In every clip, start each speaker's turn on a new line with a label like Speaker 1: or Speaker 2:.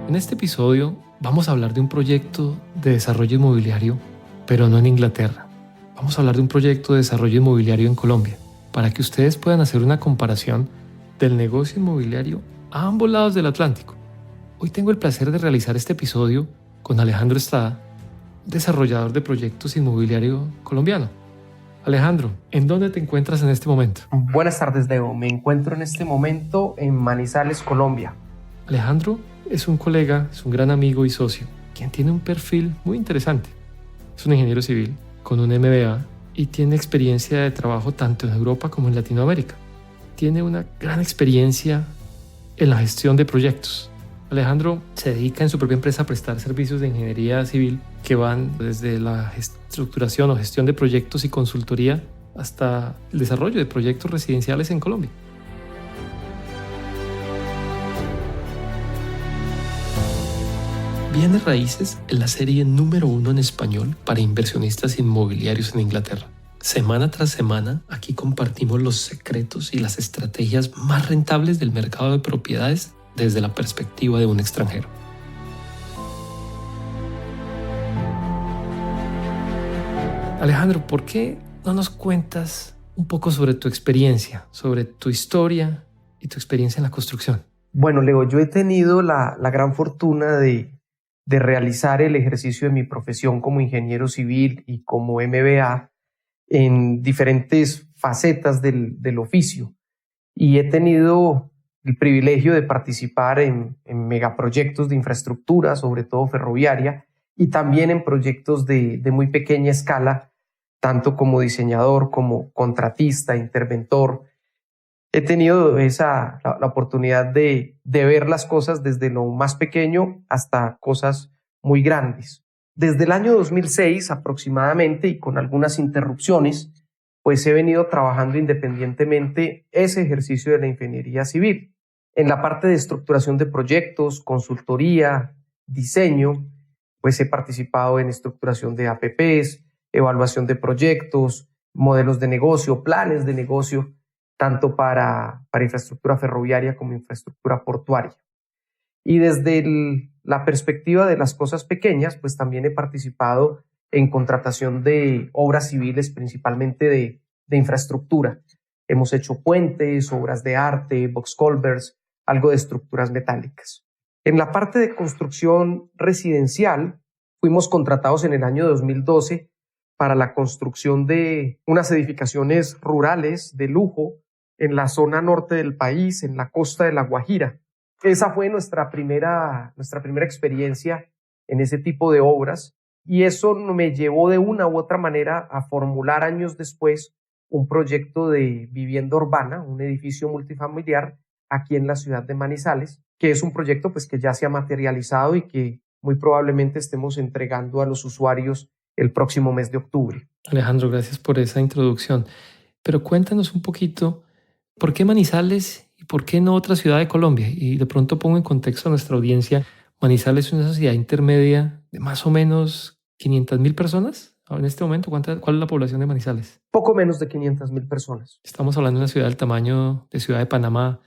Speaker 1: En este episodio vamos a hablar de un proyecto de desarrollo inmobiliario, pero no en Inglaterra. Vamos a hablar de un proyecto de desarrollo inmobiliario en Colombia, para que ustedes puedan hacer una comparación del negocio inmobiliario a ambos lados del Atlántico. Hoy tengo el placer de realizar este episodio con Alejandro Estrada, desarrollador de proyectos inmobiliarios colombiano. Alejandro, ¿en dónde te encuentras en este momento?
Speaker 2: Buenas tardes, Leo. Me encuentro en este momento en Manizales, Colombia.
Speaker 1: Alejandro es un colega, es un gran amigo y socio, quien tiene un perfil muy interesante. Es un ingeniero civil con un MBA y tiene experiencia de trabajo tanto en Europa como en Latinoamérica. Tiene una gran experiencia en la gestión de proyectos. Alejandro se dedica en su propia empresa a prestar servicios de ingeniería civil que van desde la estructuración o gestión de proyectos y consultoría hasta el desarrollo de proyectos residenciales en Colombia. Bienes Raíces es la serie número 1 en español para inversionistas inmobiliarios en Inglaterra. Semana tras semana, aquí compartimos los secretos y las estrategias más rentables del mercado de propiedades desde la perspectiva de un extranjero. Alejandro, ¿por qué no nos cuentas un poco sobre tu experiencia, sobre tu historia y tu experiencia en la construcción?
Speaker 2: Bueno, Leo, yo he tenido la gran fortuna de realizar el ejercicio de mi profesión como ingeniero civil y como MBA en diferentes facetas del oficio. Y he tenido el privilegio de participar en megaproyectos de infraestructura, sobre todo ferroviaria, y también en proyectos de muy pequeña escala, tanto como diseñador, como contratista, interventor. He tenido la oportunidad de ver las cosas desde lo más pequeño hasta cosas muy grandes. Desde el año 2006 aproximadamente, y con algunas interrupciones, pues he venido trabajando independientemente ese ejercicio de la ingeniería civil. En la parte de estructuración de proyectos, consultoría, diseño, pues he participado en estructuración de APPs, evaluación de proyectos, modelos de negocio, planes de negocio, tanto para infraestructura ferroviaria como infraestructura portuaria. Y desde la perspectiva de las cosas pequeñas, pues también he participado en contratación de obras civiles, principalmente de infraestructura. Hemos hecho puentes, obras de arte, box culverts, algo de estructuras metálicas. En la parte de construcción residencial, fuimos contratados en el año 2012 para la construcción de unas edificaciones rurales de lujo en la zona norte del país, en la costa de La Guajira. Esa fue nuestra primera experiencia en ese tipo de obras, y eso me llevó de una u otra manera a formular años después un proyecto de vivienda urbana, un edificio multifamiliar aquí en la ciudad de Manizales, que es un proyecto pues que ya se ha materializado y que muy probablemente estemos entregando a los usuarios el próximo mes de octubre.
Speaker 1: Alejandro, gracias por esa introducción. Pero cuéntanos un poquito, ¿por qué Manizales y por qué no otra ciudad de Colombia? Y de pronto pongo en contexto a nuestra audiencia. Manizales es una ciudad intermedia de más o menos 500,000 personas. En este momento, ¿cuál es la población de Manizales?
Speaker 2: Poco menos de 500,000 personas.
Speaker 1: Estamos hablando de una ciudad del tamaño de Ciudad de Panamá,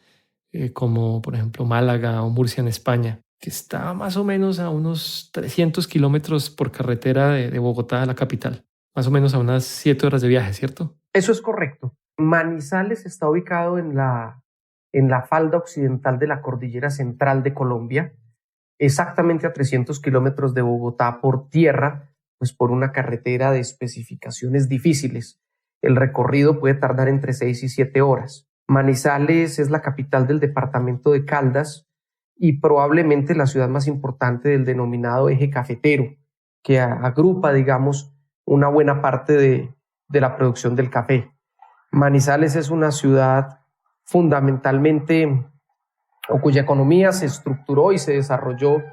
Speaker 1: como por ejemplo Málaga o Murcia en España, que está más o menos a unos 300 kilómetros por carretera de Bogotá a la capital. Más o menos a unas 7 horas de viaje, ¿cierto?
Speaker 2: Eso es correcto. Manizales está ubicado en la falda occidental de la cordillera central de Colombia, exactamente a 300 kilómetros de Bogotá por tierra, pues por una carretera de especificaciones difíciles. El recorrido puede tardar entre 6 y 7 horas. Manizales es la capital del departamento de Caldas y probablemente la ciudad más importante del denominado eje cafetero, que agrupa, digamos, una buena parte de la producción del café. Manizales es una ciudad fundamentalmente, o cuya economía se estructuró y se desarrolló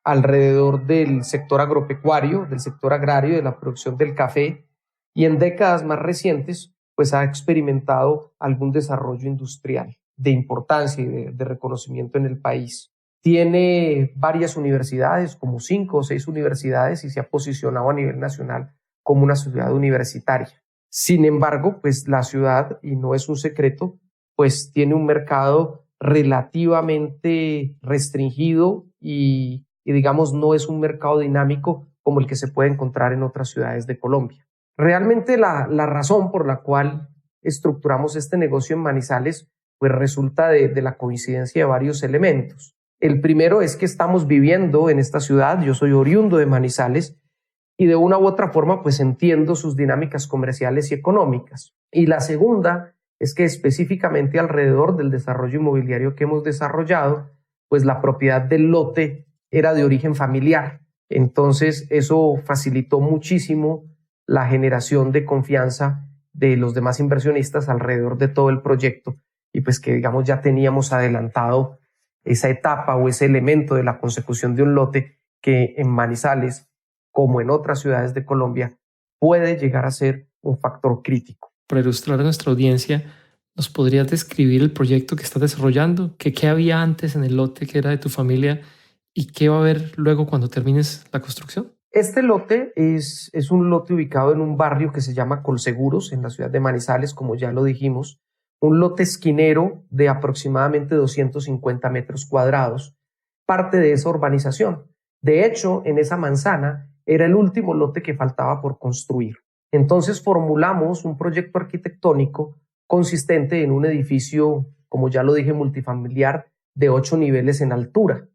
Speaker 2: alrededor del sector agropecuario, del sector agrario, de la producción del café, y en décadas más recientes pues ha experimentado algún desarrollo industrial de importancia y de reconocimiento en el país. Tiene varias universidades, como 5 o 6 universidades, y se ha posicionado a nivel nacional como una ciudad universitaria. Sin embargo, pues la ciudad, y no es un secreto, pues tiene un mercado relativamente restringido y digamos no es un mercado dinámico como el que se puede encontrar en otras ciudades de Colombia. Realmente la razón por la cual estructuramos este negocio en Manizales pues resulta de la coincidencia de varios elementos. El primero es que estamos viviendo en esta ciudad, yo soy oriundo de Manizales y de una u otra forma pues entiendo sus dinámicas comerciales y económicas. Y la segunda es que específicamente alrededor del desarrollo inmobiliario que hemos desarrollado, pues la propiedad del lote era de origen familiar. Entonces eso facilitó muchísimo la generación de confianza de los demás inversionistas alrededor de todo el proyecto y pues que digamos ya teníamos adelantado esa etapa o ese elemento de la consecución de un lote que en Manizales, como en otras ciudades de Colombia, puede llegar a ser un factor crítico.
Speaker 1: Para ilustrar a nuestra audiencia, ¿nos podrías describir el proyecto que estás desarrollando? ¿Qué había antes en el lote que era de tu familia y qué va a haber luego cuando termines la construcción?
Speaker 2: Este lote es un lote ubicado en un barrio que se llama Colseguros, en la ciudad de Manizales, como ya lo dijimos, un lote esquinero de aproximadamente 250 metros cuadrados, parte de esa urbanización. De hecho, en esa manzana era el último lote que faltaba por construir. Entonces formulamos un proyecto arquitectónico consistente en un edificio, como ya lo dije, multifamiliar de 8 niveles en altura,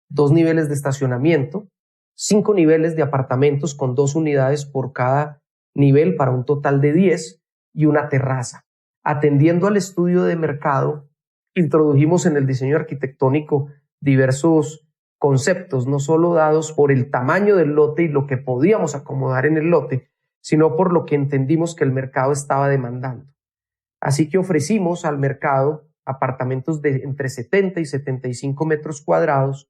Speaker 2: 2 niveles de estacionamiento, 5 niveles de apartamentos con 2 unidades por cada nivel para un total de 10 y una terraza. Atendiendo al estudio de mercado, introdujimos en el diseño arquitectónico diversos conceptos, no solo dados por el tamaño del lote y lo que podíamos acomodar en el lote, sino por lo que entendimos que el mercado estaba demandando. Así que ofrecimos al mercado apartamentos de entre 70 y 75 metros cuadrados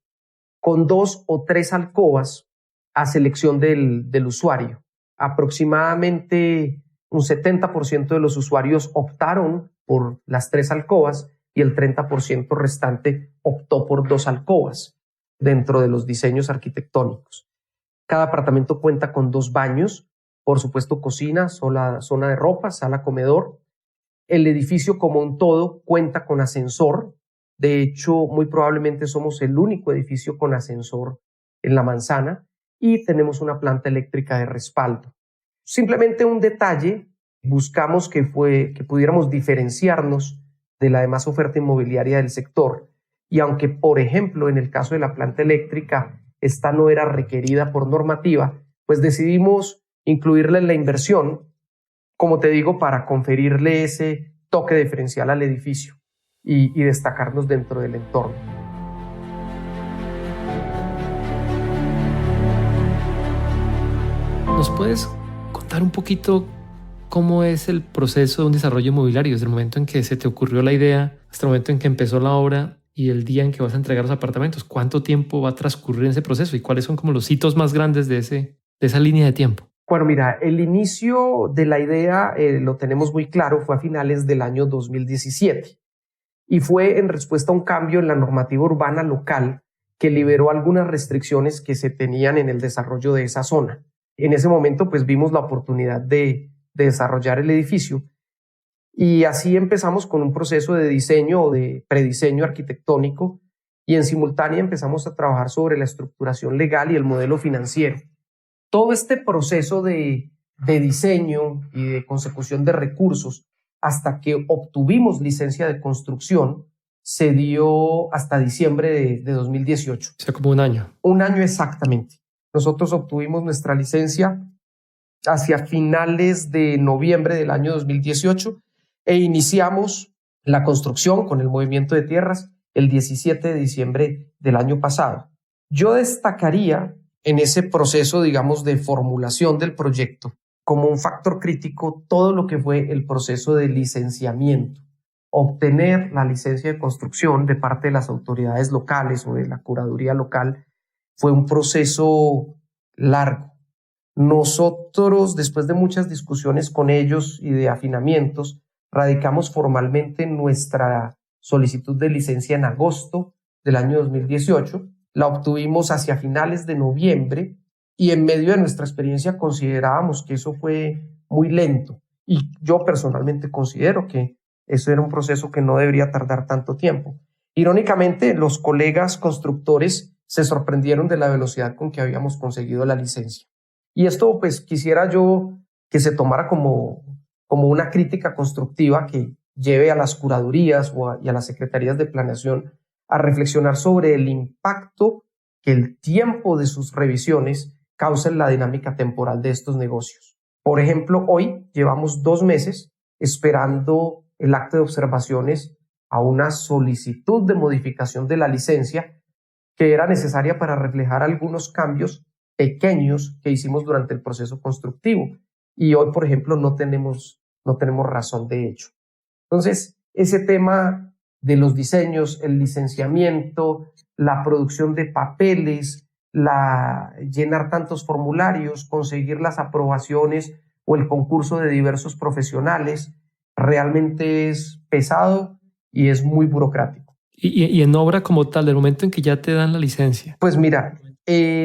Speaker 2: con 2 o 3 alcobas a selección del usuario. Aproximadamente un 70% de los usuarios optaron por las 3 alcobas y el 30% restante optó por 2 alcobas dentro de los diseños arquitectónicos. Cada apartamento cuenta con 2 baños, por supuesto cocina, zona de ropa, sala comedor. El edificio como un todo cuenta con ascensor. De hecho, muy probablemente somos el único edificio con ascensor en la manzana y tenemos una planta eléctrica de respaldo. Simplemente un detalle, buscamos que pudiéramos diferenciarnos de la demás oferta inmobiliaria del sector y aunque, por ejemplo, en el caso de la planta eléctrica, esta no era requerida por normativa, pues decidimos incluirla en la inversión, como te digo, para conferirle ese toque diferencial al edificio y destacarnos dentro del entorno.
Speaker 1: ¿Nos puedes contar un poquito cómo es el proceso de un desarrollo inmobiliario desde el momento en que se te ocurrió la idea hasta el momento en que empezó la obra y el día en que vas a entregar los apartamentos? ¿Cuánto tiempo va a transcurrir en ese proceso y cuáles son como los hitos más grandes de esa línea de tiempo?
Speaker 2: Bueno, mira, el inicio de la idea lo tenemos muy claro, fue a finales del año 2017 y fue en respuesta a un cambio en la normativa urbana local que liberó algunas restricciones que se tenían en el desarrollo de esa zona. En ese momento pues vimos la oportunidad de desarrollar el edificio y así empezamos con un proceso de diseño o de prediseño arquitectónico y en simultánea empezamos a trabajar sobre la estructuración legal y el modelo financiero. Todo este proceso de diseño y de consecución de recursos hasta que obtuvimos licencia de construcción se dio hasta diciembre de 2018.
Speaker 1: O sea, como un año.
Speaker 2: Un año exactamente. Nosotros obtuvimos nuestra licencia hacia finales de noviembre del año 2018 e iniciamos la construcción con el movimiento de tierras el 17 de diciembre del año pasado. Yo destacaría en ese proceso, digamos, de formulación del proyecto como un factor crítico todo lo que fue el proceso de licenciamiento. Obtener la licencia de construcción de parte de las autoridades locales o de la curaduría local fue un proceso largo. Nosotros, después de muchas discusiones con ellos y de afinamientos, radicamos formalmente nuestra solicitud de licencia en agosto del año 2018. La obtuvimos hacia finales de noviembre y en medio de nuestra experiencia considerábamos que eso fue muy lento. Y yo personalmente considero que eso era un proceso que no debería tardar tanto tiempo. Irónicamente, los colegas constructores se sorprendieron de la velocidad con que habíamos conseguido la licencia. Y esto pues quisiera yo que se tomara como una crítica constructiva que lleve a las curadurías y a las secretarías de planeación a reflexionar sobre el impacto que el tiempo de sus revisiones causa en la dinámica temporal de estos negocios. Por ejemplo, hoy llevamos 2 meses esperando el acto de observaciones a una solicitud de modificación de la licencia que era necesaria para reflejar algunos cambios pequeños que hicimos durante el proceso constructivo. Y hoy, por ejemplo, no tenemos razón de hecho. Entonces, ese tema de los diseños, el licenciamiento, la producción de papeles, llenar tantos formularios, conseguir las aprobaciones o el concurso de diversos profesionales, realmente es pesado y es muy burocrático.
Speaker 1: Y en obra como tal, del momento en que ya te dan la licencia.
Speaker 2: Pues mira,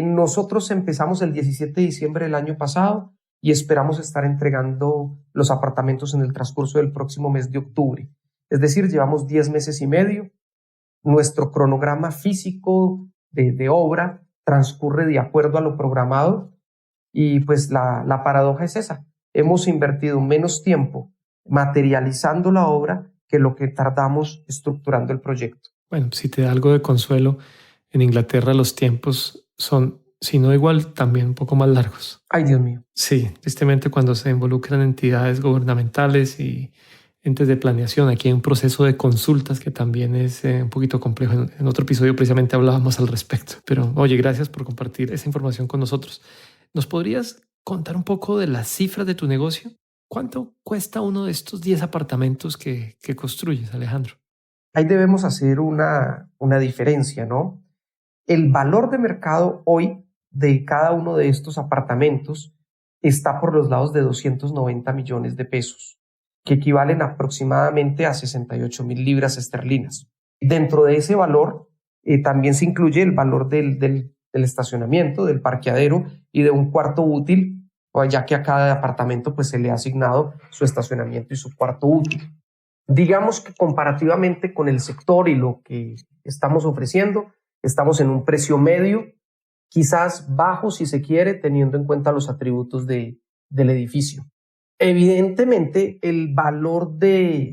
Speaker 2: nosotros empezamos el 17 de diciembre del año pasado y esperamos estar entregando los apartamentos en el transcurso del próximo mes de octubre. Es decir, llevamos 10 meses y medio. Nuestro cronograma físico de obra transcurre de acuerdo a lo programado y pues la paradoja es esa. Hemos invertido menos tiempo materializando la obra que lo que tardamos estructurando el proyecto.
Speaker 1: Bueno, si te da algo de consuelo, en Inglaterra los tiempos son, si no igual, también un poco más largos.
Speaker 2: Ay, Dios mío.
Speaker 1: Sí, tristemente cuando se involucran entidades gubernamentales y entes de planeación, aquí hay un proceso de consultas que también es un poquito complejo. En otro episodio precisamente hablábamos al respecto. Pero oye, gracias por compartir esa información con nosotros. ¿Nos podrías contar un poco de las cifras de tu negocio? ¿Cuánto cuesta uno de estos 10 apartamentos que construyes, Alejandro?
Speaker 2: Ahí debemos hacer una diferencia, ¿no? El valor de mercado hoy de cada uno de estos apartamentos está por los lados de 290 millones de pesos, que equivalen aproximadamente a 68.000 libras esterlinas. Dentro de ese valor también se incluye el valor del estacionamiento, del parqueadero y de un cuarto útil, ya que a cada apartamento pues, se le ha asignado su estacionamiento y su cuarto útil. Digamos que comparativamente con el sector y lo que estamos ofreciendo, estamos en un precio medio, quizás bajo si se quiere, teniendo en cuenta los atributos del edificio. Evidentemente, el valor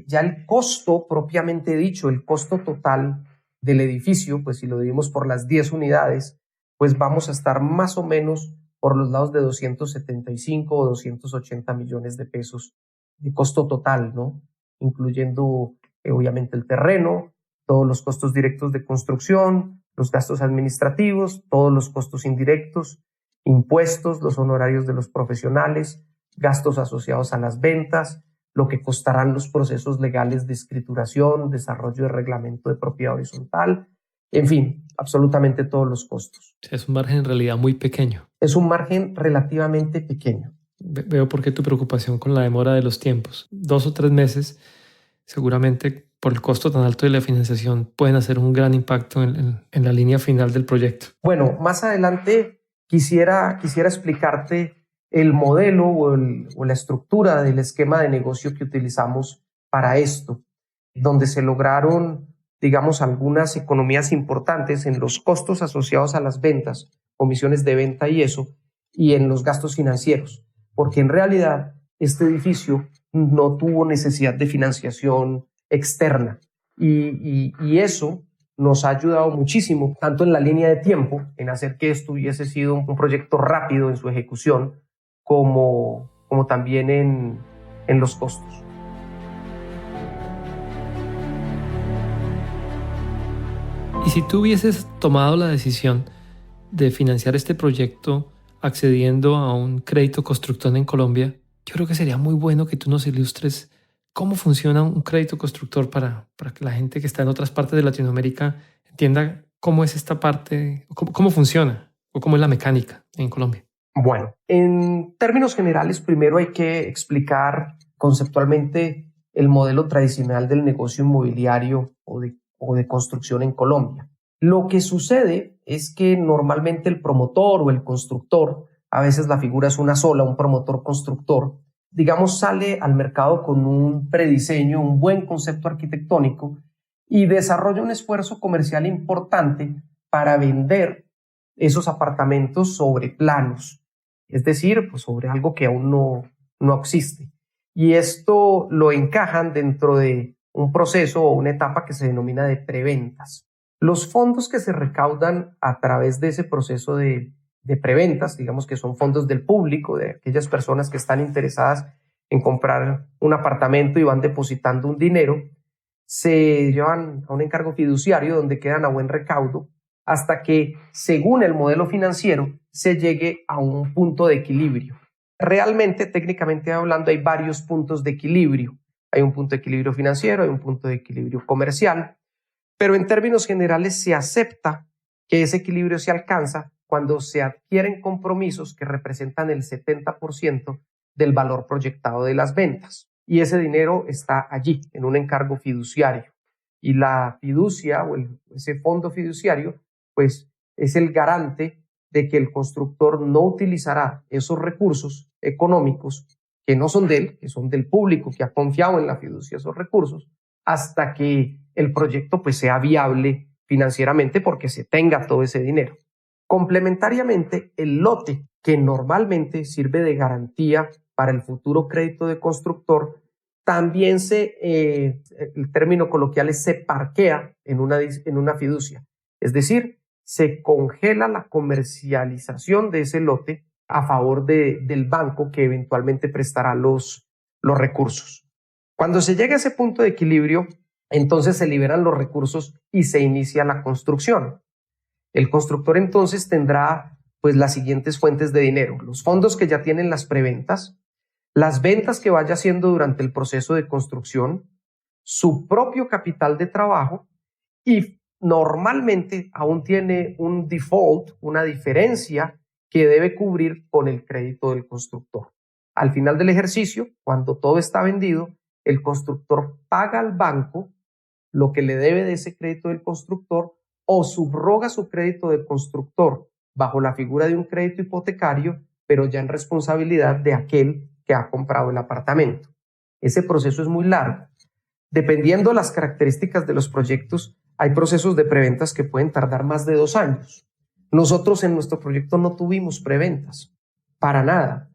Speaker 2: ya el costo propiamente dicho, el costo total del edificio, pues si lo dividimos por las 10 unidades, pues vamos a estar más o menos por los lados de 275 o 280 millones de pesos de costo total, ¿no? Incluyendo obviamente el terreno, todos los costos directos de construcción, los gastos administrativos, todos los costos indirectos, impuestos, los honorarios de los profesionales, gastos asociados a las ventas, lo que costarán los procesos legales de escrituración, desarrollo de reglamento de propiedad horizontal, en fin, absolutamente todos los costos.
Speaker 1: Es un margen en realidad muy pequeño.
Speaker 2: Es un margen relativamente pequeño.
Speaker 1: Veo por qué tu preocupación con la demora de los tiempos. 2 o 3 meses, seguramente por el costo tan alto de la financiación, pueden hacer un gran impacto en la línea final del proyecto.
Speaker 2: Bueno, más adelante quisiera explicarte el modelo o la estructura del esquema de negocio que utilizamos para esto, donde se lograron, digamos, algunas economías importantes en los costos asociados a las ventas, comisiones de venta y eso, y en los gastos financieros, porque en realidad este edificio no tuvo necesidad de financiación externa y eso nos ha ayudado muchísimo, tanto en la línea de tiempo, en hacer que esto hubiese sido un proyecto rápido en su ejecución, como también en los costos.
Speaker 1: Y si tú hubieses tomado la decisión de financiar este proyecto accediendo a un crédito constructor en Colombia, yo creo que sería muy bueno que tú nos ilustres cómo funciona un crédito constructor para que la gente que está en otras partes de Latinoamérica entienda cómo es esta parte, cómo funciona o cómo es la mecánica en Colombia.
Speaker 2: Bueno, en términos generales, primero hay que explicar conceptualmente el modelo tradicional del negocio inmobiliario o de construcción en Colombia. Lo que sucede es que normalmente el promotor o el constructor, a veces la figura es una sola, un promotor constructor, digamos, sale al mercado con un prediseño, un buen concepto arquitectónico y desarrolla un esfuerzo comercial importante para vender esos apartamentos sobre planos, es decir, pues sobre algo que aún no existe. Y esto lo encajan dentro de un proceso o una etapa que se denomina de preventas. Los fondos que se recaudan a través de ese proceso de preventas, digamos que son fondos del público, de aquellas personas que están interesadas en comprar un apartamento y van depositando un dinero, se llevan a un encargo fiduciario donde quedan a buen recaudo hasta que, según el modelo financiero, se llegue a un punto de equilibrio. Realmente, técnicamente hablando, hay varios puntos de equilibrio. Hay un punto de equilibrio financiero, hay un punto de equilibrio comercial, pero en términos generales se acepta que ese equilibrio se alcanza cuando se adquieren compromisos que representan el 70% del valor proyectado de las ventas. Y ese dinero está allí, en un encargo fiduciario. Y la fiducia o ese fondo fiduciario, pues es el garante de que el constructor no utilizará esos recursos económicos que no son de él, que son del público que ha confiado en la fiducia esos recursos, hasta que el proyecto pues sea viable financieramente porque se tenga todo ese dinero. Complementariamente, el lote, que normalmente sirve de garantía para el futuro crédito de constructor, también el término coloquial es se parquea en una fiducia. Es decir, se congela la comercialización de ese lote a favor del banco que eventualmente prestará los recursos. Cuando se llega a ese punto de equilibrio, entonces se liberan los recursos y se inicia la construcción. El constructor entonces tendrá pues las siguientes fuentes de dinero: los fondos que ya tienen las preventas, las ventas que vaya haciendo durante el proceso de construcción, su propio capital de trabajo y normalmente aún tiene un default, una diferencia que debe cubrir con el crédito del constructor. Al final del ejercicio, cuando todo está vendido, el constructor paga al banco lo que le debe de ese crédito del constructor o subroga su crédito de constructor bajo la figura de un crédito hipotecario, pero ya en responsabilidad de aquel que ha comprado el apartamento. Ese proceso es muy largo. Dependiendo de las características de los proyectos, hay procesos de preventas que pueden tardar más de 2 años. Nosotros en nuestro proyecto no tuvimos preventas, para nada.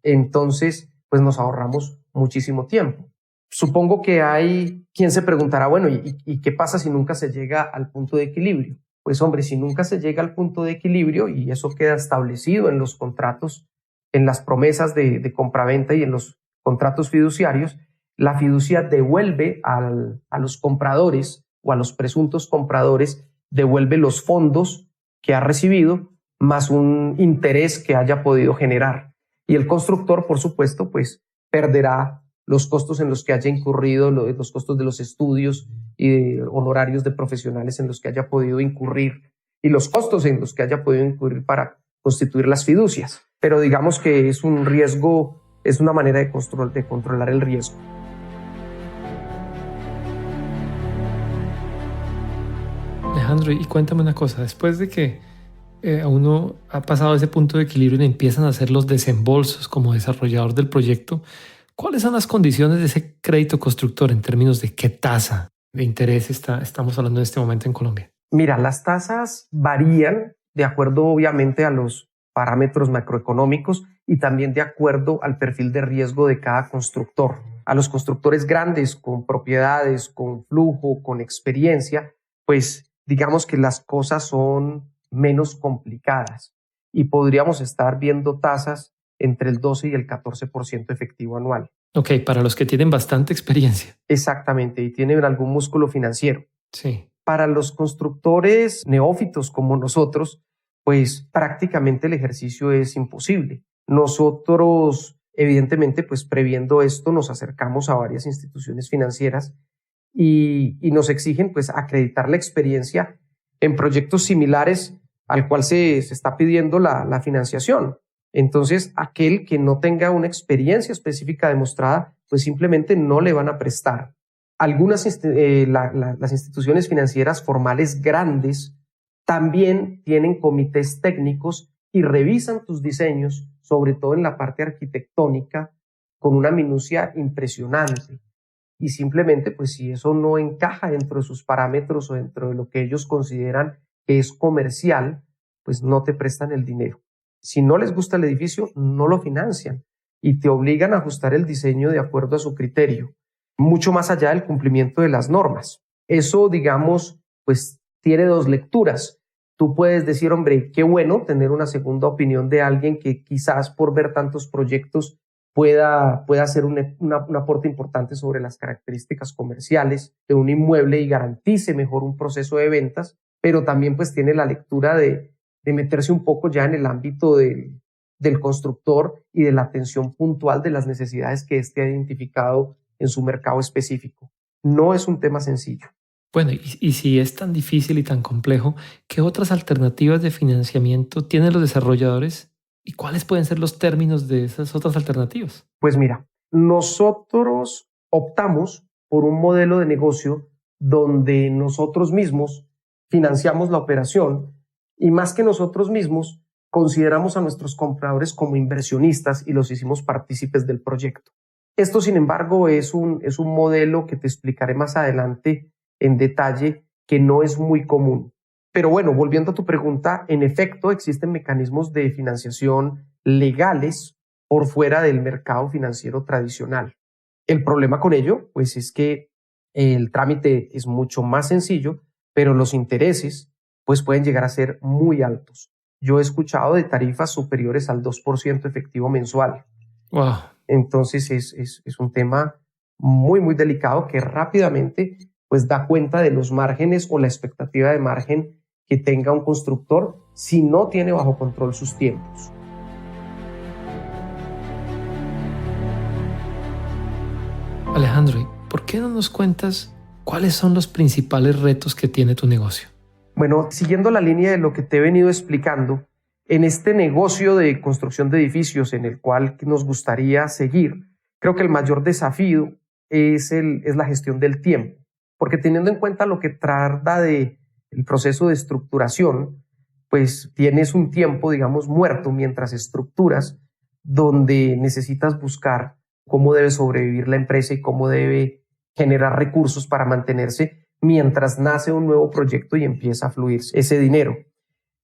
Speaker 2: Entonces, pues nos ahorramos muchísimo tiempo. Supongo que hay quien se preguntará, bueno, ¿y qué pasa si nunca se llega al punto de equilibrio? Pues hombre, si nunca se llega al punto de equilibrio y eso queda establecido en los contratos, en las promesas de compraventa y en los contratos fiduciarios, la fiducia devuelve a los compradores o a los presuntos compradores, devuelve los fondos que ha recibido más un interés que haya podido generar. Y el constructor, por supuesto, pues perderá los costos en los que haya incurrido, los costos de los estudios y de honorarios de profesionales en los que haya podido incurrir y los costos en los que haya podido incurrir para constituir las fiducias. Pero digamos que es un riesgo, es una manera de controlar el riesgo.
Speaker 1: Alejandro, y cuéntame una cosa, después de que a uno ha pasado ese punto de equilibrio y empiezan a hacer los desembolsos como desarrollador del proyecto, ¿cuáles son las condiciones de ese crédito constructor en términos de qué tasa de interés estamos hablando en este momento en Colombia?
Speaker 2: Mira, las tasas varían de acuerdo obviamente a los parámetros macroeconómicos y también de acuerdo al perfil de riesgo de cada constructor. A los constructores grandes, con propiedades, con flujo, con experiencia, pues digamos que las cosas son menos complicadas y podríamos estar viendo tasas entre el 12 y el 14% efectivo anual.
Speaker 1: Ok, para los que tienen bastante experiencia.
Speaker 2: Exactamente, y tienen algún músculo financiero.
Speaker 1: Sí.
Speaker 2: Para los constructores neófitos como nosotros, pues prácticamente el ejercicio es imposible. Nosotros, evidentemente, pues previendo esto, nos acercamos a varias instituciones financieras y nos exigen pues acreditar la experiencia en proyectos similares al cual se está pidiendo la financiación. Entonces, aquel que no tenga una experiencia específica demostrada, pues simplemente no le van a prestar. Algunas las instituciones financieras formales grandes también tienen comités técnicos y revisan tus diseños, sobre todo en la parte arquitectónica, con una minucia impresionante. y simplemente pues si eso no encaja dentro de sus parámetros o dentro de lo que ellos consideran que es comercial, pues no te prestan el dinero. Si no les gusta el edificio, no lo financian y te obligan a ajustar el diseño de acuerdo a su criterio, mucho más allá del cumplimiento de las normas. Eso, digamos, pues tiene dos lecturas. Tú puedes decir, hombre, qué bueno tener una segunda opinión de alguien que quizás por ver tantos proyectos pueda hacer un aporte importante sobre las características comerciales de un inmueble y garantice mejor un proceso de ventas, pero también pues tiene la lectura de meterse un poco ya en el ámbito del constructor y de la atención puntual de las necesidades que éste ha identificado en su mercado específico. No es un tema sencillo.
Speaker 1: Bueno, y si es tan difícil y tan complejo, ¿qué otras alternativas de financiamiento tienen los desarrolladores y cuáles pueden ser los términos de esas otras alternativas?
Speaker 2: Pues mira, nosotros optamos por un modelo de negocio donde nosotros mismos financiamos la operación y más que nosotros mismos consideramos a nuestros compradores como inversionistas y los hicimos partícipes del proyecto. Esto, sin embargo, es un modelo que te explicaré más adelante en detalle, que no es muy común. Pero bueno, volviendo a tu pregunta, en efecto existen mecanismos de financiación legales por fuera del mercado financiero tradicional. El problema con ello, pues es que el trámite es mucho más sencillo, pero los intereses pues pueden llegar a ser muy altos. Yo he escuchado de tarifas superiores al 2% efectivo mensual.
Speaker 1: Wow.
Speaker 2: Entonces es un tema muy, muy delicado que rápidamente pues da cuenta de los márgenes o la expectativa de margen que tenga un constructor si no tiene bajo control sus tiempos.
Speaker 1: Alejandro, ¿por qué no nos cuentas cuáles son los principales retos que tiene tu negocio?
Speaker 2: Bueno, siguiendo la línea de lo que te he venido explicando, en este negocio de construcción de edificios en el cual nos gustaría seguir, creo que el mayor desafío es la gestión del tiempo. Porque teniendo en cuenta lo que trata del proceso de estructuración, pues tienes un tiempo, digamos, muerto mientras estructuras, donde necesitas buscar cómo debe sobrevivir la empresa y cómo debe generar recursos para mantenerse mientras nace un nuevo proyecto y empieza a fluir ese dinero.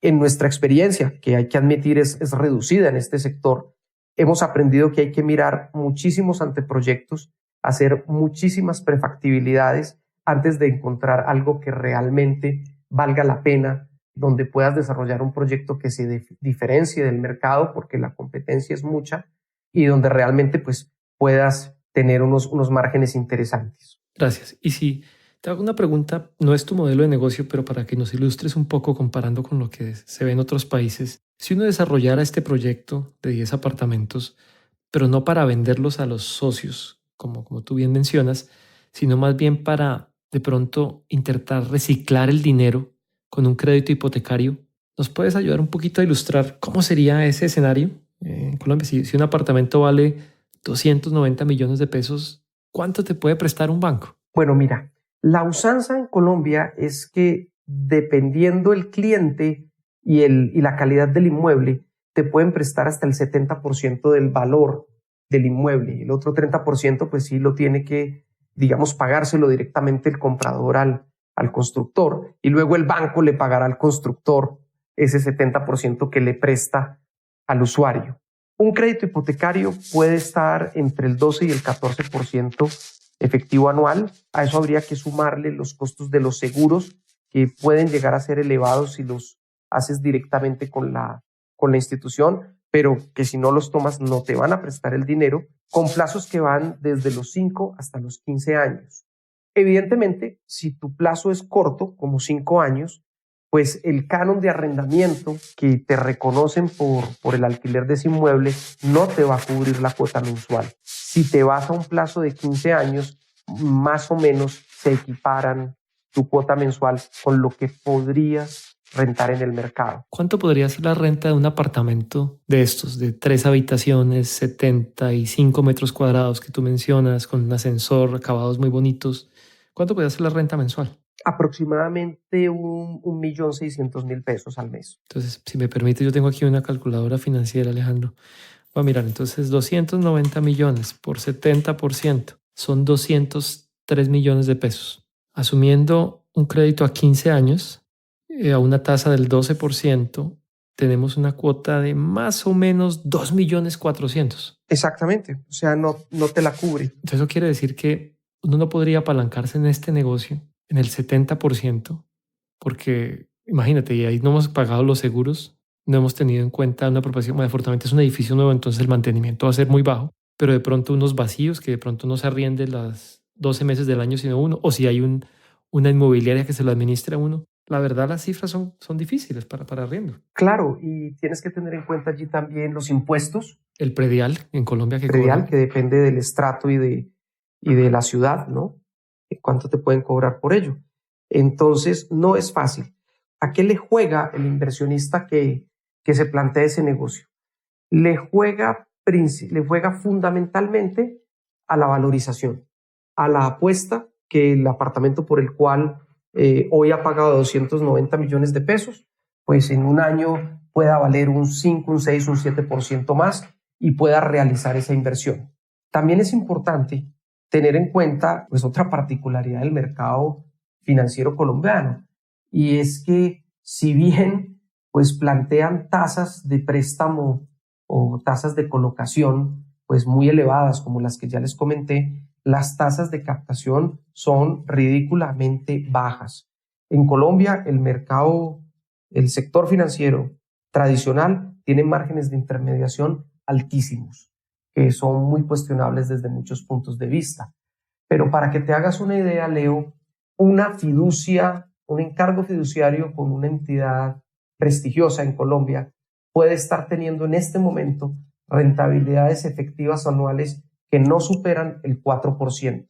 Speaker 2: En nuestra experiencia, que hay que admitir es reducida en este sector, hemos aprendido que hay que mirar muchísimos anteproyectos, hacer muchísimas prefactibilidades antes de encontrar algo que realmente valga la pena, donde puedas desarrollar un proyecto que se diferencie del mercado porque la competencia es mucha y donde realmente pues, puedas tener unos márgenes interesantes.
Speaker 1: Gracias. Y si te hago una pregunta, no es tu modelo de negocio, pero para que nos ilustres un poco comparando con lo que se ve en otros países, si uno desarrollara este proyecto de 10 apartamentos, pero no para venderlos a los socios, como tú bien mencionas, sino más bien para de pronto intentar reciclar el dinero con un crédito hipotecario, ¿nos puedes ayudar un poquito a ilustrar cómo sería ese escenario? En Colombia, si un apartamento vale 290 millones de pesos, ¿cuánto te puede prestar un banco?
Speaker 2: Bueno, mira, la usanza en Colombia es que dependiendo el cliente y la calidad del inmueble, te pueden prestar hasta el 70% del valor del inmueble. El otro 30% pues sí lo tiene que, digamos, pagárselo directamente el comprador al constructor y luego el banco le pagará al constructor ese 70% que le presta al usuario. Un crédito hipotecario puede estar entre el 12 y el 14% efectivo anual. A eso habría que sumarle los costos de los seguros que pueden llegar a ser elevados si los haces directamente con la institución, pero que si no los tomas no te van a prestar el dinero, con plazos que van desde los 5 hasta los 15 años. Evidentemente, si tu plazo es corto, como 5 años, pues el canon de arrendamiento que te reconocen por el alquiler de ese inmueble no te va a cubrir la cuota mensual. Si te vas a un plazo de 15 años, más o menos se equiparan tu cuota mensual con lo que podrías rentar en el mercado.
Speaker 1: ¿Cuánto podría ser la renta de un apartamento de estos, de 3 habitaciones, 75 metros cuadrados que tú mencionas, con un ascensor, acabados muy bonitos? ¿Cuánto podría ser la renta mensual?
Speaker 2: Aproximadamente 1.600.000 pesos al mes.
Speaker 1: Entonces, si me permite, yo tengo aquí una calculadora financiera, Alejandro. Voy a mirar, entonces 290 millones por 70% son 200 3 millones de pesos. Asumiendo un crédito a 15 años, a una tasa del 12%, tenemos una cuota de más o menos 2.400.000.
Speaker 2: Exactamente, o sea, no te la cubre.
Speaker 1: Entonces eso quiere decir que uno no podría apalancarse en este negocio en el 70%, porque imagínate, y ahí no hemos pagado los seguros, no hemos tenido en cuenta una proporción, afortunadamente es un edificio nuevo, entonces el mantenimiento va a ser muy bajo, pero de pronto unos vacíos que de pronto no se arriende las 12 meses del año sino uno, o si hay una inmobiliaria que se lo administra a uno. La verdad, las cifras son difíciles para arriendo.
Speaker 2: Claro, y tienes que tener en cuenta allí también los impuestos.
Speaker 1: El predial en Colombia que
Speaker 2: predial,
Speaker 1: cobra.
Speaker 2: Que depende del estrato y de la ciudad, ¿no? ¿Cuánto te pueden cobrar por ello? Entonces, no es fácil. ¿A qué le juega el inversionista que se plantea ese negocio? Le juega fundamentalmente a la valorización, a la apuesta que el apartamento por el cual hoy ha pagado 290 millones de pesos, pues en un año pueda valer un 5, un 6, un 7% más y pueda realizar esa inversión. También es importante tener en cuenta pues otra particularidad del mercado financiero colombiano, y es que si bien pues plantean tasas de préstamo o tasas de colocación pues muy elevadas como las que ya les comenté, las tasas de captación son ridículamente bajas. En Colombia el sector financiero tradicional tiene márgenes de intermediación altísimos, que son muy cuestionables desde muchos puntos de vista. Pero para que te hagas una idea, Leo, una fiducia, un encargo fiduciario con una entidad prestigiosa en Colombia puede estar teniendo en este momento rentabilidades efectivas anuales que no superan el 4%.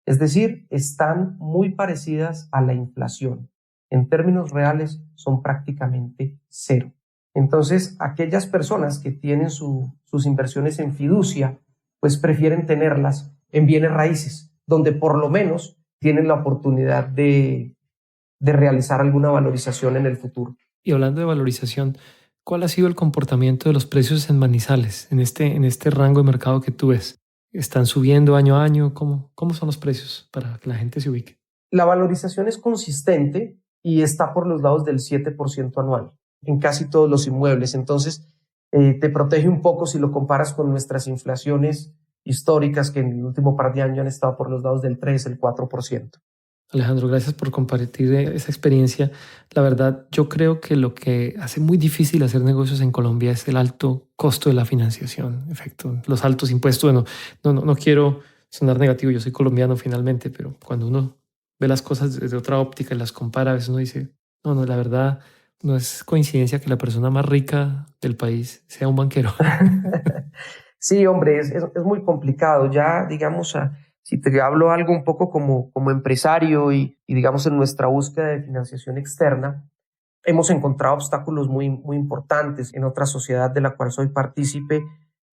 Speaker 2: Es decir, están muy parecidas a la inflación. En términos reales son prácticamente cero. Entonces, aquellas personas que tienen sus inversiones en fiducia, pues prefieren tenerlas en bienes raíces, donde por lo menos tienen la oportunidad de realizar alguna valorización en el futuro.
Speaker 1: Y hablando de valorización, ¿cuál ha sido el comportamiento de los precios en Manizales, en este rango de mercado que tú ves? ¿Están subiendo año a año? ¿Cómo son los precios para que la gente se ubique?
Speaker 2: La valorización es consistente y está por los lados del 7% anual en casi todos los inmuebles. Entonces, te protege un poco si lo comparas con nuestras inflaciones históricas que en el último par de años han estado por los lados del 3, el 4%.
Speaker 1: Alejandro, gracias por compartir esa experiencia. La verdad, yo creo que lo que hace muy difícil hacer negocios en Colombia es el alto costo de la financiación, en efecto, los altos impuestos. Bueno, no quiero sonar negativo, yo soy colombiano finalmente, pero cuando uno ve las cosas desde otra óptica y las compara, a veces uno dice, no, la verdad, no es coincidencia que la persona más rica del país sea un banquero.
Speaker 2: Sí, hombre, es muy complicado. Ya, digamos, si te hablo algo un poco como empresario y digamos en nuestra búsqueda de financiación externa, hemos encontrado obstáculos muy, muy importantes en otra sociedad de la cual soy partícipe.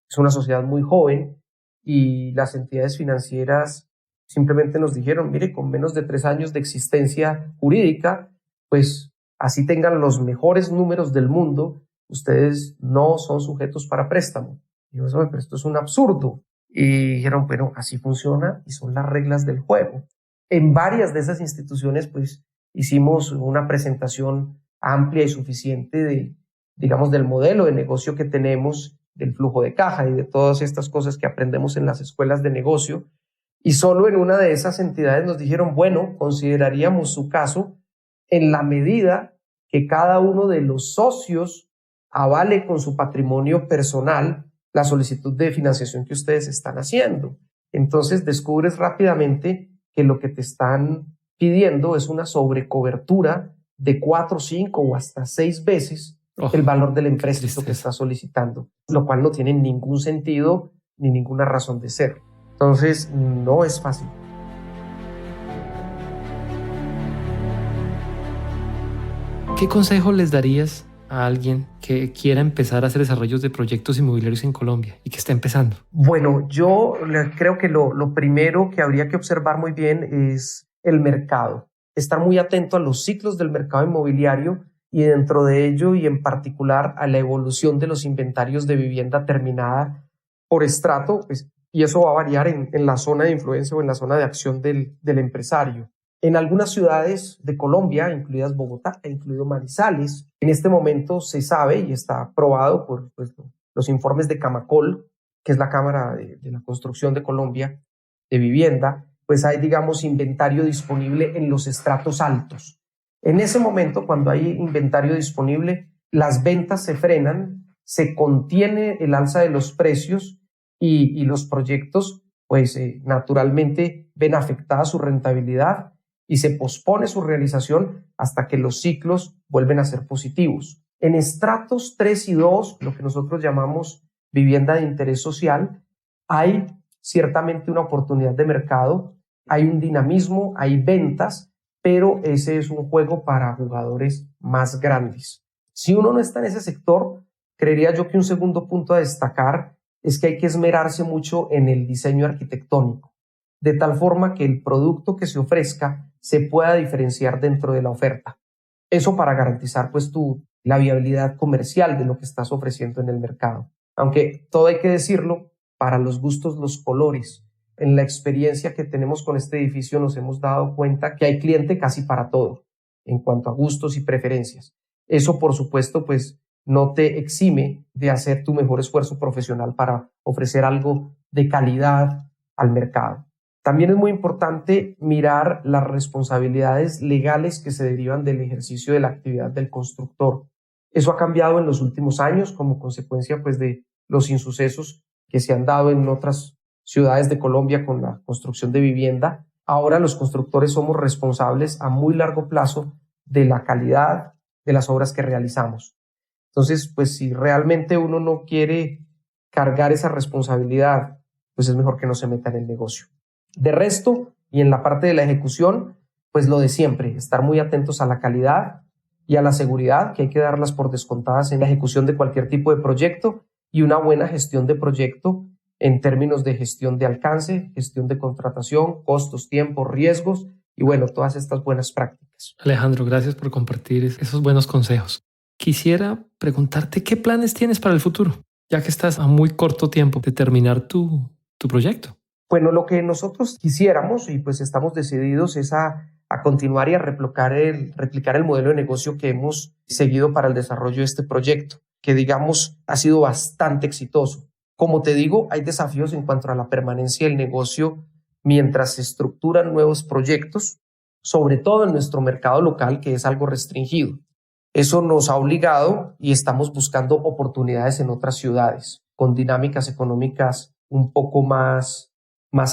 Speaker 2: Es una sociedad muy joven y las entidades financieras simplemente nos dijeron, mire, con menos de 3 años de existencia jurídica, pues así tengan los mejores números del mundo, ustedes no son sujetos para préstamo. Y yo, pero esto es un absurdo. Y dijeron, bueno, así funciona y son las reglas del juego. En varias de esas instituciones, pues, hicimos una presentación amplia y suficiente del modelo de negocio que tenemos, del flujo de caja y de todas estas cosas que aprendemos en las escuelas de negocio. Y solo en una de esas entidades nos dijeron, bueno, consideraríamos su caso en la medida que cada uno de los socios avale con su patrimonio personal la solicitud de financiación que ustedes están haciendo. Entonces descubres rápidamente que lo que te están pidiendo es una sobrecobertura de 4, 5 o hasta 6 veces el valor del empréstito que estás solicitando, lo cual no tiene ningún sentido ni ninguna razón de ser. Entonces no es fácil.
Speaker 1: ¿Qué consejo les darías a alguien que quiera empezar a hacer desarrollos de proyectos inmobiliarios en Colombia y que está empezando?
Speaker 2: Bueno, yo creo que lo primero que habría que observar muy bien es el mercado. Estar muy atento a los ciclos del mercado inmobiliario y dentro de ello y en particular a la evolución de los inventarios de vivienda terminada por estrato, pues y eso va a variar en la zona de influencia o en la zona de acción del empresario. En algunas ciudades de Colombia, incluidas Bogotá, incluido Manizales, en este momento se sabe y está probado por los informes de Camacol, que es la Cámara de la Construcción de Colombia, de vivienda, pues hay, digamos, inventario disponible en los estratos altos. En ese momento, cuando hay inventario disponible, las ventas se frenan, se contiene el alza de los precios y los proyectos, pues naturalmente ven afectada su rentabilidad y se pospone su realización hasta que los ciclos vuelven a ser positivos. En estratos 3 y 2, lo que nosotros llamamos vivienda de interés social, hay ciertamente una oportunidad de mercado, hay un dinamismo, hay ventas, pero ese es un juego para jugadores más grandes. Si uno no está en ese sector, creería yo que un segundo punto a destacar es que hay que esmerarse mucho en el diseño arquitectónico, de tal forma que el producto que se ofrezca se pueda diferenciar dentro de la oferta. Eso para garantizar pues la viabilidad comercial de lo que estás ofreciendo en el mercado. Aunque todo hay que decirlo, para los gustos los colores. En la experiencia que tenemos con este edificio nos hemos dado cuenta que hay cliente casi para todo, en cuanto a gustos y preferencias. Eso, por supuesto, pues no te exime de hacer tu mejor esfuerzo profesional para ofrecer algo de calidad al mercado. También es muy importante mirar las responsabilidades legales que se derivan del ejercicio de la actividad del constructor. Eso ha cambiado en los últimos años como consecuencia pues, de los insucesos que se han dado en otras ciudades de Colombia con la construcción de vivienda. Ahora los constructores somos responsables a muy largo plazo de la calidad de las obras que realizamos. Entonces, pues si realmente uno no quiere cargar esa responsabilidad, pues es mejor que no se meta en el negocio. De resto, y en la parte de la ejecución, pues lo de siempre, estar muy atentos a la calidad y a la seguridad, que hay que darlas por descontadas en la ejecución de cualquier tipo de proyecto, y una buena gestión de proyecto en términos de gestión de alcance, gestión de contratación, costos, tiempos, riesgos y bueno, todas estas buenas prácticas.
Speaker 1: Alejandro, gracias por compartir esos buenos consejos. Quisiera preguntarte qué planes tienes para el futuro, ya que estás a muy corto tiempo de terminar tu proyecto.
Speaker 2: Bueno, lo que nosotros quisiéramos y pues estamos decididos es a continuar y a replicar el modelo de negocio que hemos seguido para el desarrollo de este proyecto, que digamos ha sido bastante exitoso. Como te digo, hay desafíos en cuanto a la permanencia del negocio mientras se estructuran nuevos proyectos, sobre todo en nuestro mercado local, que es algo restringido. Eso nos ha obligado y estamos buscando oportunidades en otras ciudades, con dinámicas económicas un poco más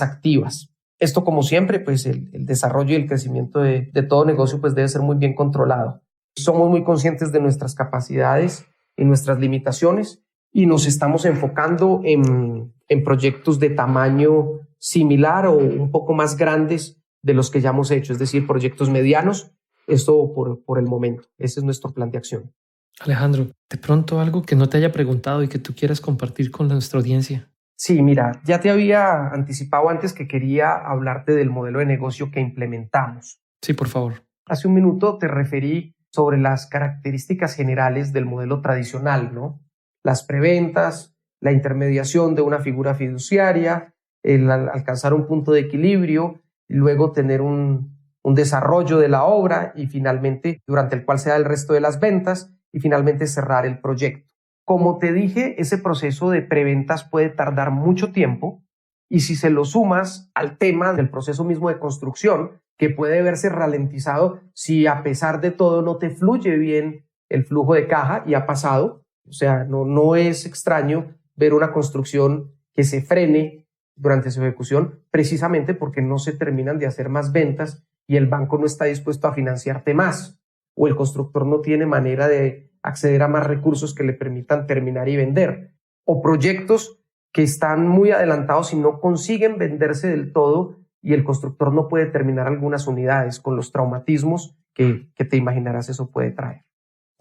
Speaker 2: activas. Esto, como siempre, pues el desarrollo y el crecimiento de todo negocio pues debe ser muy bien controlado. Somos muy conscientes de nuestras capacidades y nuestras limitaciones y nos estamos enfocando en proyectos de tamaño similar o un poco más grandes de los que ya hemos hecho, es decir, proyectos medianos. Esto por el momento. Ese es nuestro plan de acción.
Speaker 1: Alejandro, de pronto algo que no te haya preguntado y que tú quieras compartir con nuestra audiencia.
Speaker 2: Sí, mira, ya te había anticipado antes que quería hablarte del modelo de negocio que implementamos.
Speaker 1: Sí, por favor.
Speaker 2: Hace un minuto te referí sobre las características generales del modelo tradicional, ¿no? Las preventas, la intermediación de una figura fiduciaria, el alcanzar un punto de equilibrio, y luego tener un desarrollo de la obra y finalmente durante el cual se da el resto de las ventas y finalmente cerrar el proyecto. Como te dije, ese proceso de preventas puede tardar mucho tiempo y si se lo sumas al tema del proceso mismo de construcción, que puede verse ralentizado si a pesar de todo no te fluye bien el flujo de caja y ha pasado, o sea, no es extraño ver una construcción que se frene durante su ejecución precisamente porque no se terminan de hacer más ventas y el banco no está dispuesto a financiarte más o el constructor no tiene manera de acceder a más recursos que le permitan terminar y vender, o proyectos que están muy adelantados y no consiguen venderse del todo y el constructor no puede terminar algunas unidades con los traumatismos que te imaginarás eso puede traer.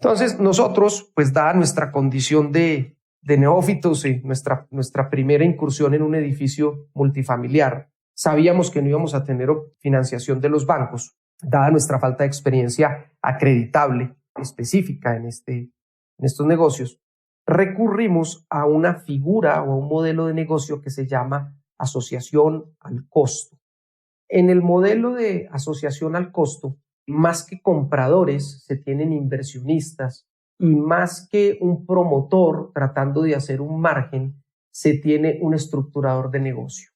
Speaker 2: Entonces nosotros, pues dada nuestra condición de neófitos y nuestra primera incursión en un edificio multifamiliar, sabíamos que no íbamos a tener financiación de los bancos, dada nuestra falta de experiencia acreditable específica en estos negocios, recurrimos a una figura o a un modelo de negocio que se llama asociación al costo. En el modelo de asociación al costo, más que compradores, se tienen inversionistas y más que un promotor tratando de hacer un margen, se tiene un estructurador de negocio.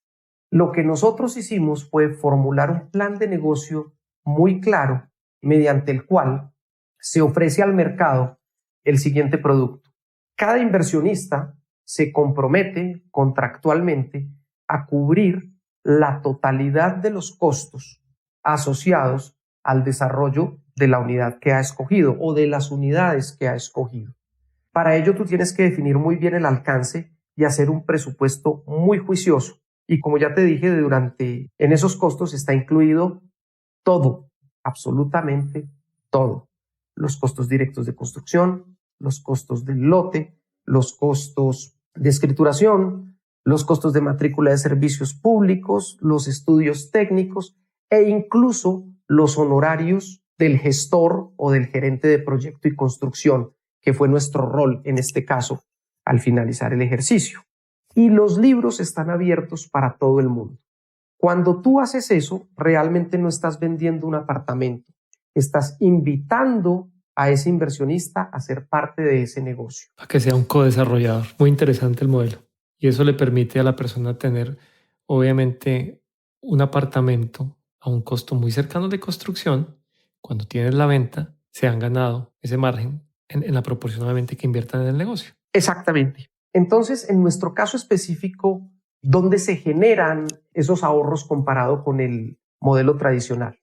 Speaker 2: Lo que nosotros hicimos fue formular un plan de negocio muy claro mediante el cual se ofrece al mercado el siguiente producto. Cada inversionista se compromete contractualmente a cubrir la totalidad de los costos asociados al desarrollo de la unidad que ha escogido o de las unidades que ha escogido. Para ello tú tienes que definir muy bien el alcance y hacer un presupuesto muy juicioso. Y como ya te dije, en esos costos está incluido todo, absolutamente todo. Los costos directos de construcción, los costos del lote, los costos de escrituración, los costos de matrícula de servicios públicos, los estudios técnicos e incluso los honorarios del gestor o del gerente de proyecto y construcción, que fue nuestro rol en este caso al finalizar el ejercicio. Y los libros están abiertos para todo el mundo. Cuando tú haces eso, realmente no estás vendiendo un apartamento, estás invitando a ese inversionista a ser parte de ese negocio.
Speaker 1: A que sea un co-desarrollador. Muy interesante el modelo. Y eso le permite a la persona tener, obviamente, un apartamento a un costo muy cercano de construcción. Cuando tienes la venta, se han ganado ese margen en la proporción, obviamente, que inviertan en el negocio.
Speaker 2: Exactamente. Entonces, en nuestro caso específico, ¿dónde se generan esos ahorros comparado con el modelo tradicional?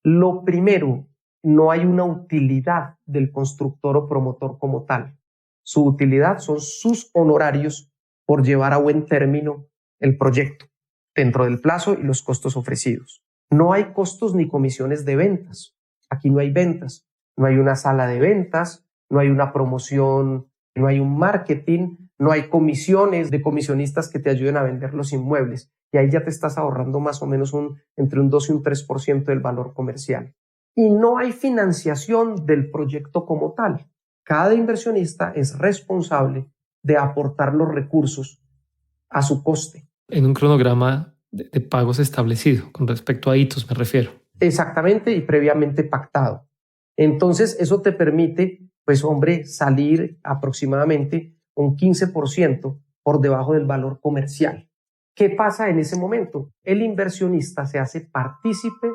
Speaker 2: Lo primero, no hay una utilidad del constructor o promotor como tal. Su utilidad son sus honorarios por llevar a buen término el proyecto dentro del plazo y los costos ofrecidos. No hay costos ni comisiones de ventas. Aquí no hay ventas, no hay una sala de ventas, no hay una promoción, no hay un marketing, no hay comisiones de comisionistas que te ayuden a vender los inmuebles. Y ahí ya te estás ahorrando más o menos entre un 2 y un 3% del valor comercial. Y no hay financiación del proyecto como tal. Cada inversionista es responsable de aportar los recursos a su coste.
Speaker 1: En un cronograma de pagos establecido, con respecto a hitos me refiero.
Speaker 2: Exactamente, y previamente pactado. Entonces, eso te permite, pues hombre, salir aproximadamente un 15% por debajo del valor comercial. ¿Qué pasa en ese momento? El inversionista se hace partícipe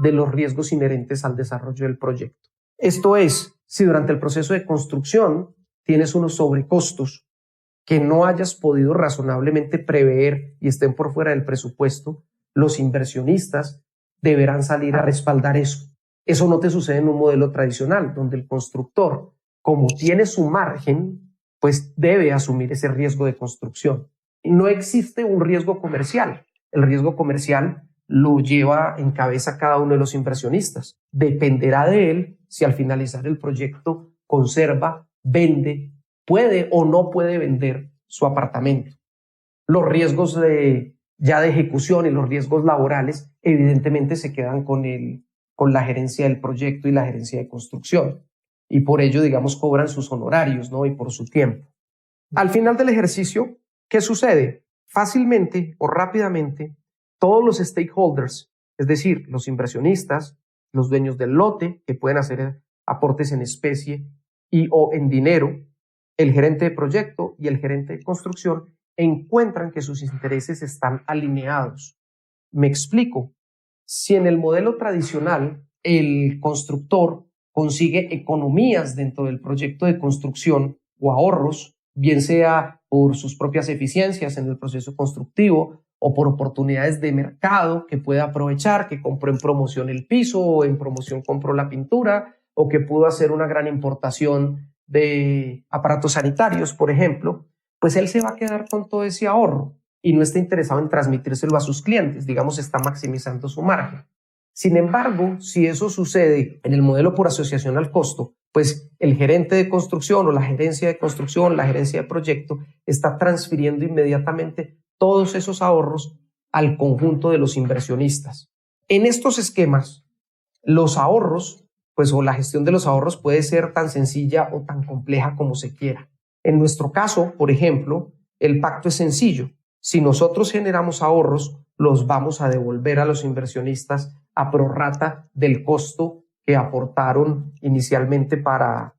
Speaker 2: de los riesgos inherentes al desarrollo del proyecto. Esto es, si durante el proceso de construcción tienes unos sobrecostos que no hayas podido razonablemente prever y estén por fuera del presupuesto, los inversionistas deberán salir a respaldar eso. Eso no te sucede en un modelo tradicional, donde el constructor, como tiene su margen, pues debe asumir ese riesgo de construcción. No existe un riesgo comercial. El riesgo comercial lo lleva en cabeza cada uno de los inversionistas. Dependerá de él si al finalizar el proyecto conserva, vende, puede o no puede vender su apartamento. Los riesgos ya de ejecución y los riesgos laborales evidentemente se quedan con la gerencia del proyecto y la gerencia de construcción. Y por ello, digamos, cobran sus honorarios, ¿no? Y por su tiempo. Al final del ejercicio, ¿qué sucede? Fácilmente o rápidamente, todos los stakeholders, es decir, los inversionistas, los dueños del lote, que pueden hacer aportes en especie y o en dinero, el gerente de proyecto y el gerente de construcción encuentran que sus intereses están alineados. Me explico. Si en el modelo tradicional el constructor consigue economías dentro del proyecto de construcción o ahorros, bien sea por sus propias eficiencias en el proceso constructivo o por oportunidades de mercado que pueda aprovechar, que compró en promoción el piso o en promoción compró la pintura o que pudo hacer una gran importación de aparatos sanitarios, por ejemplo, pues él se va a quedar con todo ese ahorro y no está interesado en transmitírselo a sus clientes, digamos, está maximizando su margen. Sin embargo, si eso sucede en el modelo por asociación al costo, pues el gerente de construcción o la gerencia de construcción, la gerencia de proyecto, está transfiriendo inmediatamente todos esos ahorros al conjunto de los inversionistas. En estos esquemas, los ahorros, pues o la gestión de los ahorros puede ser tan sencilla o tan compleja como se quiera. En nuestro caso, por ejemplo, el pacto es sencillo. Si nosotros generamos ahorros, los vamos a devolver a los inversionistas a prorrata del costo que aportaron inicialmente para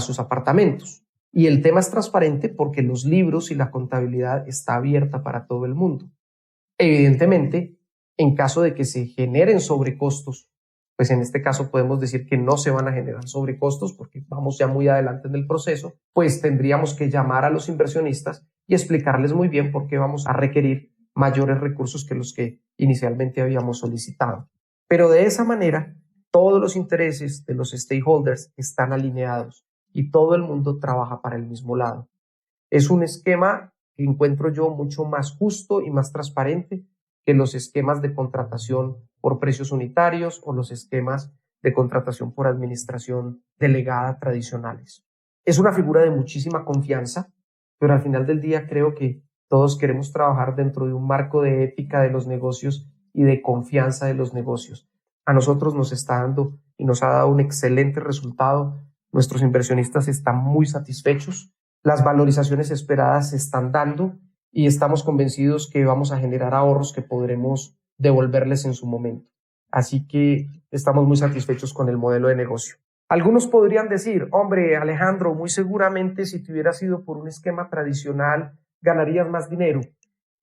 Speaker 2: sus apartamentos. Y el tema es transparente porque los libros y la contabilidad está abierta para todo el mundo. Evidentemente, en caso de que se generen sobrecostos, pues en este caso podemos decir que no se van a generar sobrecostos porque vamos ya muy adelante en el proceso, pues tendríamos que llamar a los inversionistas y explicarles muy bien por qué vamos a requerir mayores recursos que los que inicialmente habíamos solicitado. Pero de esa manera, todos los intereses de los stakeholders están alineados y todo el mundo trabaja para el mismo lado. Es un esquema que encuentro yo mucho más justo y más transparente que los esquemas de contratación por precios unitarios o los esquemas de contratación por administración delegada tradicionales. Es una figura de muchísima confianza, pero al final del día creo que todos queremos trabajar dentro de un marco de ética de los negocios y de confianza de los negocios. A nosotros nos está dando y nos ha dado un excelente resultado. Nuestros inversionistas están muy satisfechos. Las valorizaciones esperadas se están dando y estamos convencidos que vamos a generar ahorros que podremos devolverles en su momento. Así que estamos muy satisfechos con el modelo de negocio. Algunos podrían decir, hombre, Alejandro, muy seguramente si te hubieras ido por un esquema tradicional ganarías más dinero.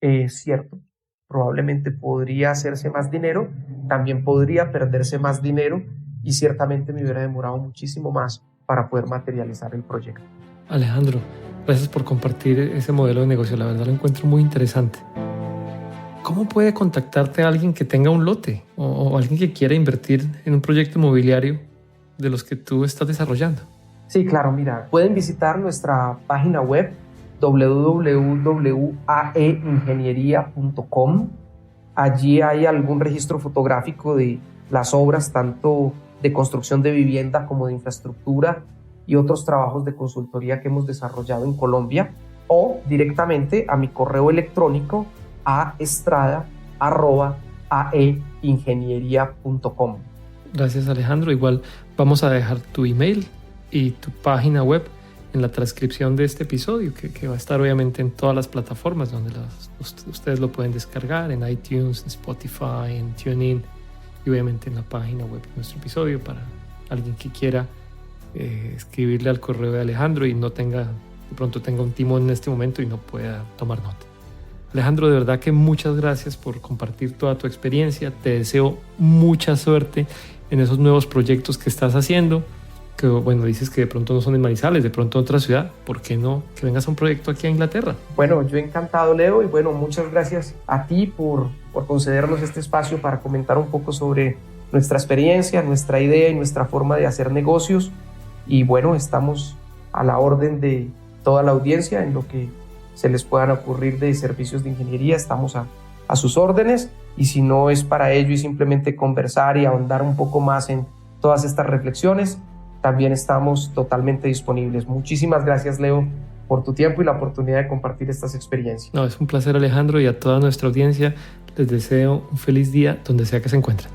Speaker 2: Es cierto, probablemente podría hacerse más dinero, también podría perderse más dinero y ciertamente me hubiera demorado muchísimo más para poder materializar el proyecto.
Speaker 1: Alejandro, gracias por compartir ese modelo de negocio, la verdad lo encuentro muy interesante. ¿Cómo puede contactarte a alguien que tenga un lote o alguien que quiera invertir en un proyecto inmobiliario de los que tú estás desarrollando?
Speaker 2: Sí, claro, mira, pueden visitar nuestra página web www.aeingenieria.com. Allí hay algún registro fotográfico de las obras, tanto de construcción de vivienda como de infraestructura y otros trabajos de consultoría que hemos desarrollado en Colombia, o directamente a mi correo electrónico aestrada@aeingenieria.com.
Speaker 1: Gracias, Alejandro. Igual vamos a dejar tu email y tu página web en la transcripción de este episodio, que va a estar obviamente en todas las plataformas donde ustedes lo pueden descargar, en iTunes, en Spotify, en TuneIn y obviamente en la página web de nuestro episodio para alguien que quiera escribirle al correo de Alejandro y de pronto tenga un timón en este momento y no pueda tomar nota. Alejandro, de verdad que muchas gracias por compartir toda tu experiencia. Te deseo mucha suerte en esos nuevos proyectos que estás haciendo. Que bueno, dices que de pronto no son en Manizales, de pronto en otra ciudad. ¿Por qué no que vengas a un proyecto aquí a Inglaterra?
Speaker 2: Bueno, yo encantado, Leo, y bueno, muchas gracias a ti por concedernos este espacio para comentar un poco sobre nuestra experiencia, nuestra idea y nuestra forma de hacer negocios. Y bueno, estamos a la orden de toda la audiencia en lo que se les puedan ocurrir de servicios de ingeniería. Estamos a sus órdenes, y si no es para ello y simplemente conversar y ahondar un poco más en todas estas reflexiones, también estamos totalmente disponibles. Muchísimas gracias, Leo, por tu tiempo y la oportunidad de compartir estas experiencias.
Speaker 1: No, es un placer, Alejandro, y a toda nuestra audiencia les deseo un feliz día donde sea que se encuentren.